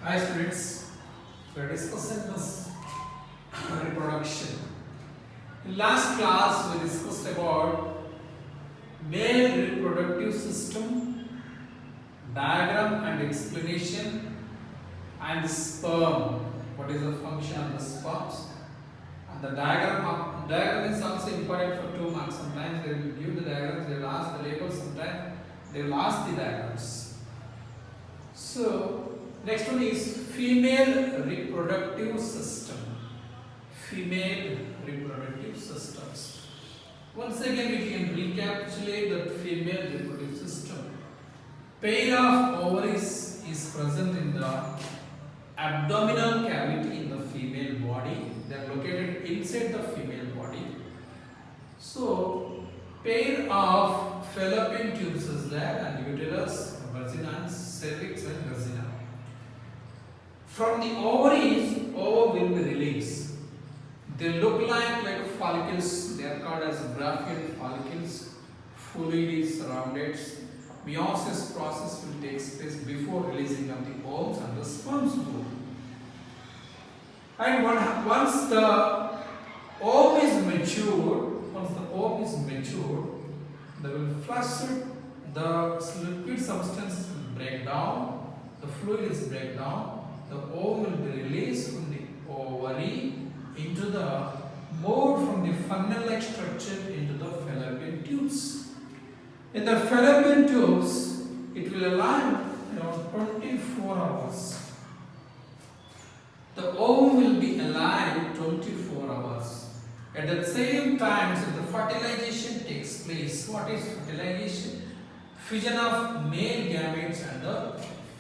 Hi students, we are discussing this reproduction. In last class we discussed about male reproductive system, diagram and explanation, and sperm. What is the function of the sperms? And the diagram is also important for 2 marks. Sometimes they will give the diagrams, they will ask the labels, sometimes they will ask the diagrams. So next one is female reproductive system. Female reproductive systems. Once again we can recapitulate the female reproductive system. Pair of ovaries is present in the abdominal cavity in the female body. They are located inside the female body. So pair of fallopian tubes is there, and uterus, vagina, and cervix and vagina. From the ovaries, ova will be released. They look like follicles. They are called as Graafian follicles. Fluid is surrounded. Meiosis process will take place before releasing of the ovules and the sperms go. And once the ovum is matured, they will flush it. The liquid substance will break down. The fluid is break down. The ovum will be released from the ovary into the mode from the funnel-like structure into the fallopian tubes. In the fallopian tubes, it will align around 24 hours. The ovum will be alive 24 hours. At the same time, so the fertilization takes place. What is fertilization? Fusion of male gametes and the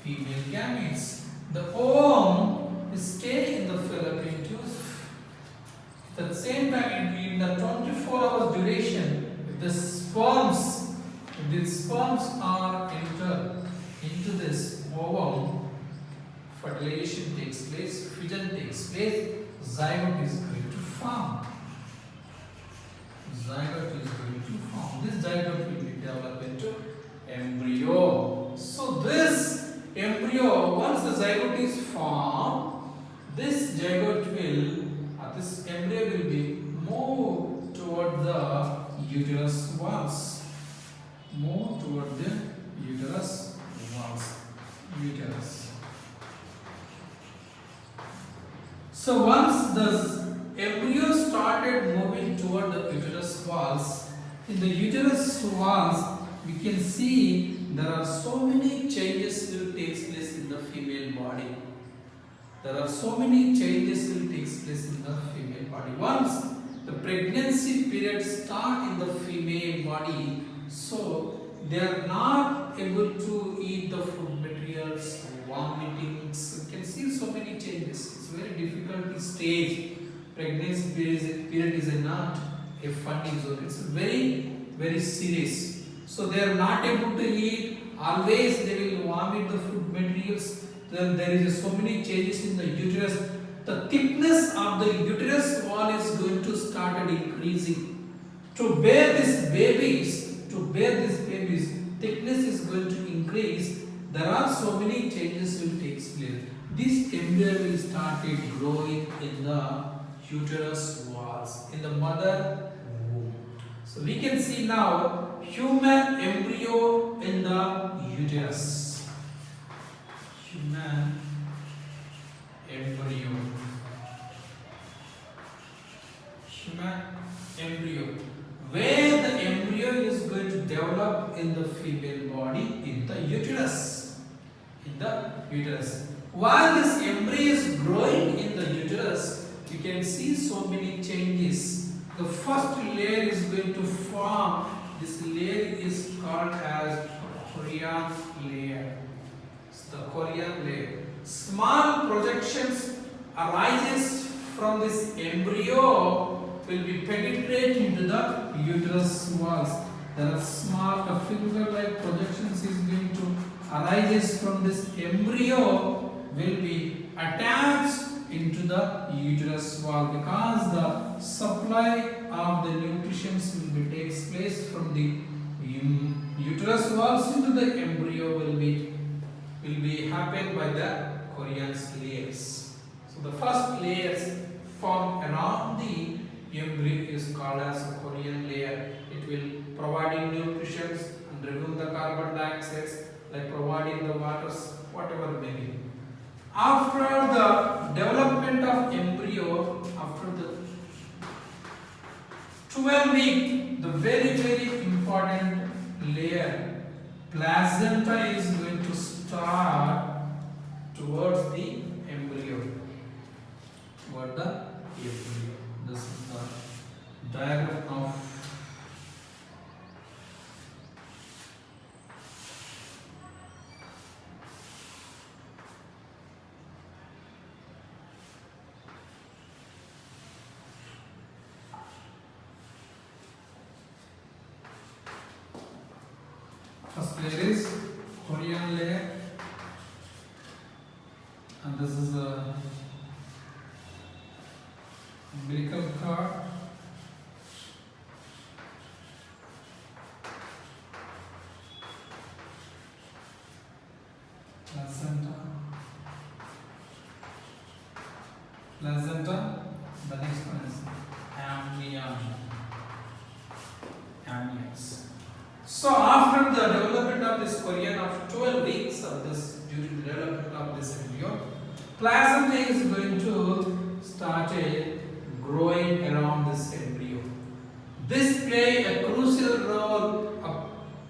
female gametes. The ovum will stay in the fallopian tubes. At the same time, in the 24 hours duration, if the sperms are entered into this ovum, fertilization takes place, fusion takes place, zygote is going to form. This zygote will be developed into embryo. So this embryo, once the zygote is formed, this embryo will be moved toward the uterus walls. So once the embryo started moving toward the uterus walls, in the uterus walls we can see there are so many changes will take place in the female body. Once the pregnancy period start in the female body, so they are not able to eat the food materials, vomitings. You can see so many changes. It's a very difficult stage. Pregnancy period is not a funny zone. It's very, very serious. So they are not able to eat. Always they will vomit the food materials. Then there is so many changes in the uterus. The thickness of the uterus wall is going to start increasing. To bear these babies, thickness is going to increase. There are so many changes will take place. This embryo will start growing in the uterus walls, in the mother womb. So we can see now human embryo in the uterus. Human embryo. Where the embryo is going to develop in the female body, in the uterus. While this embryo is growing in the uterus, you can see so many changes. The first layer is going to form. This layer is called as chorion layer. It's the chorion layer. Small projections arises from this embryo will be penetrate into the uterus walls. There are small finger-like projections is going to arises from this embryo will be attached into the uterus wall, because the supply of the nutrition will be takes place from the uterus walls into the embryo will be happen by the chorion carbon dioxide, like providing the waters, whatever may be. After the development of embryo, after the 12 week, the very important layer, placenta is going to start towards the embryo. Toward the embryo. This is the diagram of first layer is chorion layer, and this is a umbilical cord, placenta, the next one is amnions. So after the development of this chorion of 12 weeks of this, due to the development of this embryo, placenta is going to start growing around this embryo. This play a crucial role,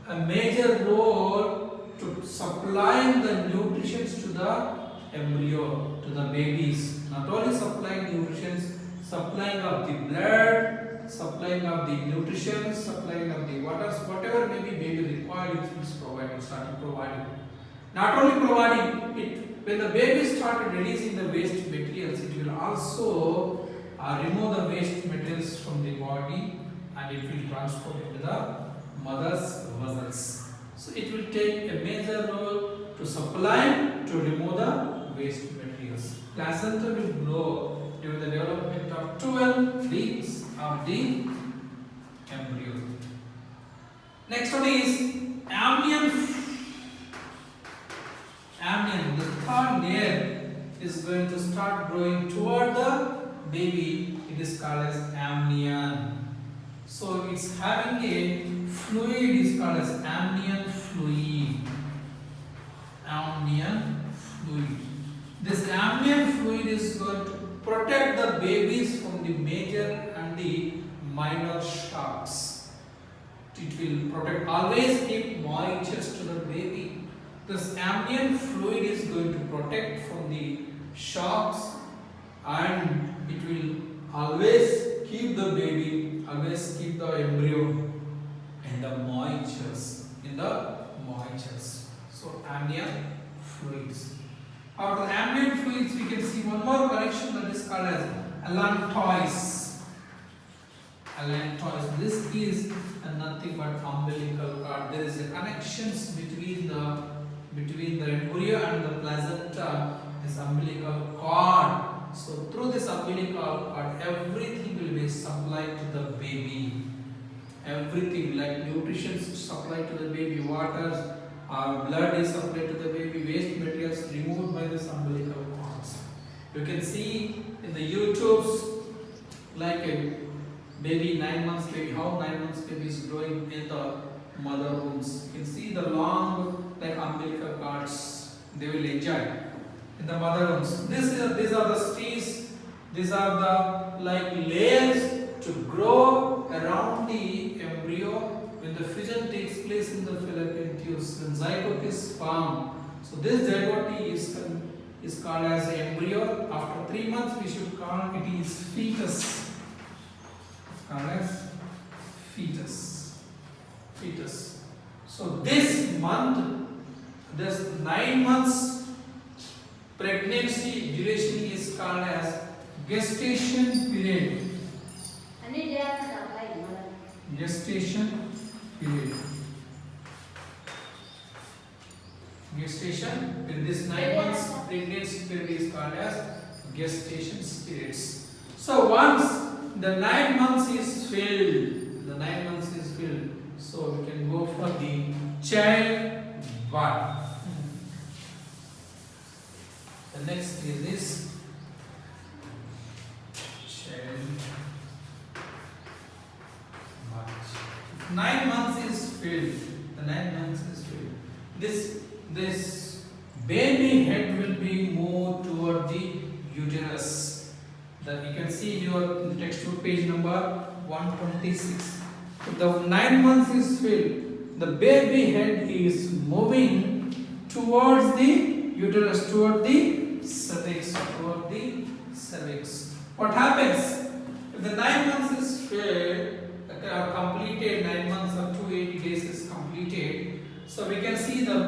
a major role to supplying the nutrition to the embryo, to the babies. Not only supplying nutrition, supplying of the blood, supplying of the nutrition, supplying of the waters, whatever may be baby required, it is provided, started providing. Not only providing it, when the baby started releasing the waste materials, it will also remove the waste materials from the body and it will transport it to the mother's vessels. So it will take a major role to supply, to remove the waste materials. Placenta will grow during the development of 12 weeks of the embryo. Next one is amnion. Amnion, the third layer is going to start growing toward the baby. It is called as amnion. So it's having a fluid, is called as amnion fluid. Amnion fluid. This amnion fluid is going to protect the babies from the major and the minor shocks. It will protect, always keep moisture to the baby. This amnion fluid is going to protect from the shocks and it will always keep the baby, always keep the embryo in the moistures, So amnion fluids. After amnion fluids, we can see one more connection that is called as allantois. Allantois. This is nothing but umbilical cord. There is a connections between the embryo and the placenta. This umbilical cord. So through this umbilical cord, everything will be supplied to the baby. Everything like nutrition is supplied to the baby, waters, blood is supplied to the baby, waste materials removed by this umbilical cords. You can see in the YouTubes like a baby, 9 months baby, how 9 months baby is growing in the mother wombs. You can see the long like umbilical cords. They will enjoy in the mother wombs. These are the stages. These are the like layers to grow around the embryo when the fission takes place in the fallopian tubes, when zygote is formed. So this zygote is called as embryo. After 3 months we should call it is fetus. It's called as fetus. So this 9 months pregnancy duration is called as gestation period. Gestation period. Gestation period. This 9 months pregnancy period is called as gestation periods. So once the 9 months is filled, so we can go for the childbirth. The next stage is childbirth. 9 months is filled. The 9 months is filled. this baby head will be moved toward the uterus. That you can see in your textbook page number 126. The 9 months is filled. The baby head is moving towards the uterus, toward the cervix, What happens if the 9 months is filled, completed? 9 months or 280 days is completed. So we can see the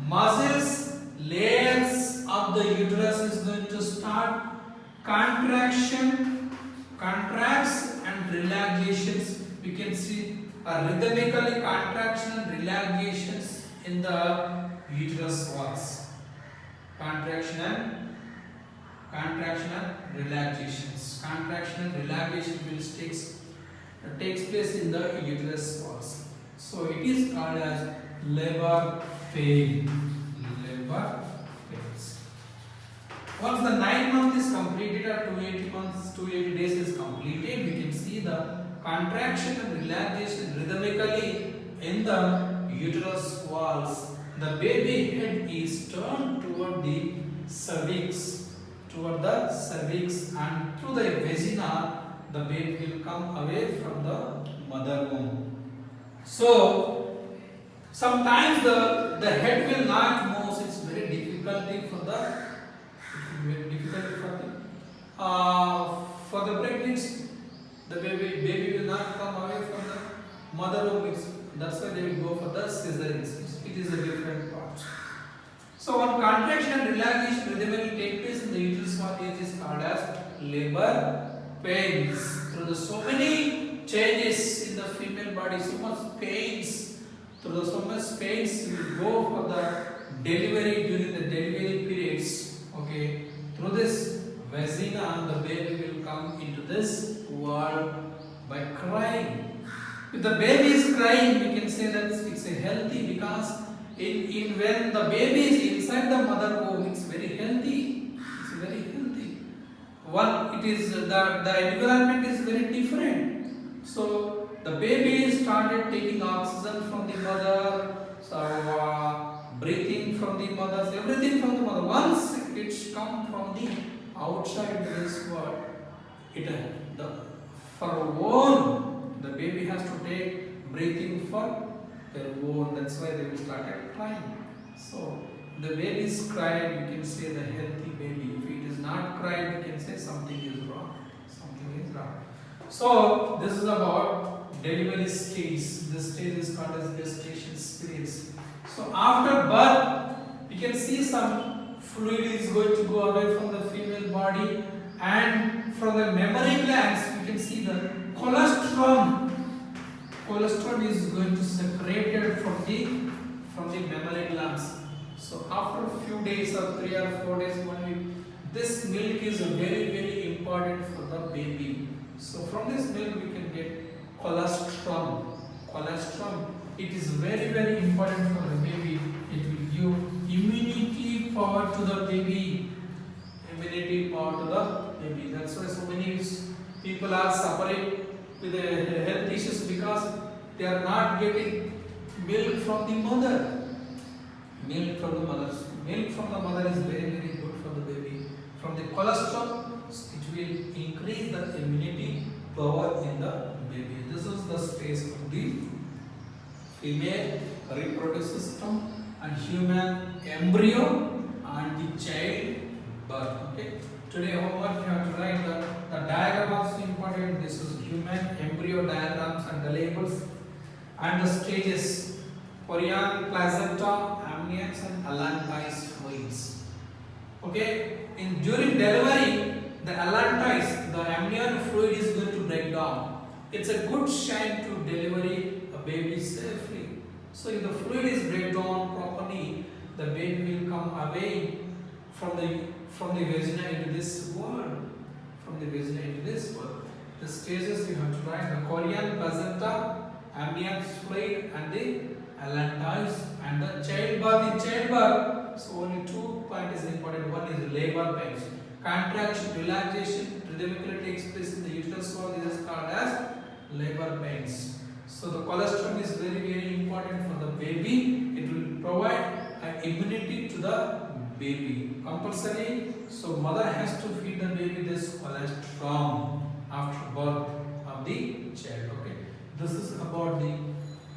muscles, layers of the uterus is going to start contracts and relaxations. We can see rhythmically contraction and relaxations in the uterus walls. Contraction and relaxations. Contraction and relaxation takes place in the uterus walls. So it is called as labor pain. Labor pains. Once the 9 month is completed or 280 days is completed, we can see the contraction and relaxation rhythmically in the uterus walls. The baby head is turned toward the cervix, and through the vagina, the baby will come away from the mother womb. So sometimes the head will not move. It's very difficult for the pregnancy. The baby will not come away from the mother womb. That's why they will go for the cesarean. It is a different part. So when contraction and relaxation rhythmically take place in the uterus wall, it is called as labor pains. Through the so many changes in the female body, so much pains. Through the so much pains, you will go for the delivery during the delivery periods. Okay. Through this vagina, the baby will come into this world by crying. If the baby is crying, we can say that it's a healthy, because when the baby is inside the mother womb, it's very healthy. It's very healthy. It is the environment is very different. So the baby started taking oxygen from the mother, breathing from the mother, everything from the mother. Once it's come from the outside this world, the baby has to take breathing for their own. That's why they will start crying. So the baby is crying, we can say the healthy baby. If it is not crying, we can say something is wrong. So this is about delivery stage. This stage is called as gestation stage. So after birth, we can see some fluid is going to go away from the female body, and from the mammary glands we can see the colostrum. Colostrum is going to separate from the mammary glands. So after a few days or 3 or 4 days, 1 week, this milk is very, very important for the baby. So from this milk we can get colostrum. Colostrum, it is very, very important for the baby. It will give immunity power to the baby. That's why so many people are suffering with the health issues, because they are not getting milk from the mother. Milk from the mother is very, very good for the baby. From the colostrum, it will increase the immunity power in the baby. This is the stage of the female reproductive system and human embryo and the child birth. Okay. Today homework you have to write the diagram also important. This is human embryo diagrams and the labels and the stages: chorion, placenta, amniotes and allantois fluids. Okay. During delivery, the allantois, the amnion fluid is going to break down. It's a good sign to delivery a baby safely. So if the fluid is break down properly, the baby will come away from the vagina into this world. The stages you have to write: the chorion, placenta, amniotic fluid and the allantois, and the childbirth. In childbirth, so only 2 points is important. One is labor pains. Contraction, relaxation rhythmically takes place in the uterus wall. This is called as labor pains. So the colostrum is very, very important for the baby. It will provide immunity to the baby compulsory. So mother has to feed the baby this colostrum after birth of the child. Okay, this is about the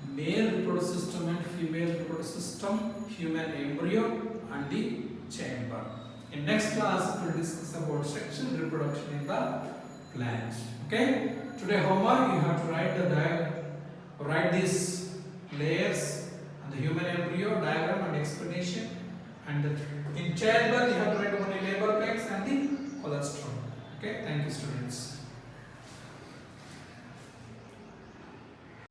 male reproductive system and female reproductive system, human embryo and the chamber. In next class we will discuss about sexual reproduction in the plants. Okay, today homework, you have to write the diagram, write these layers and the human embryo diagram and explanation, and in childbirth you have to write only labor pegs and the colostrum. Okay, thank you students.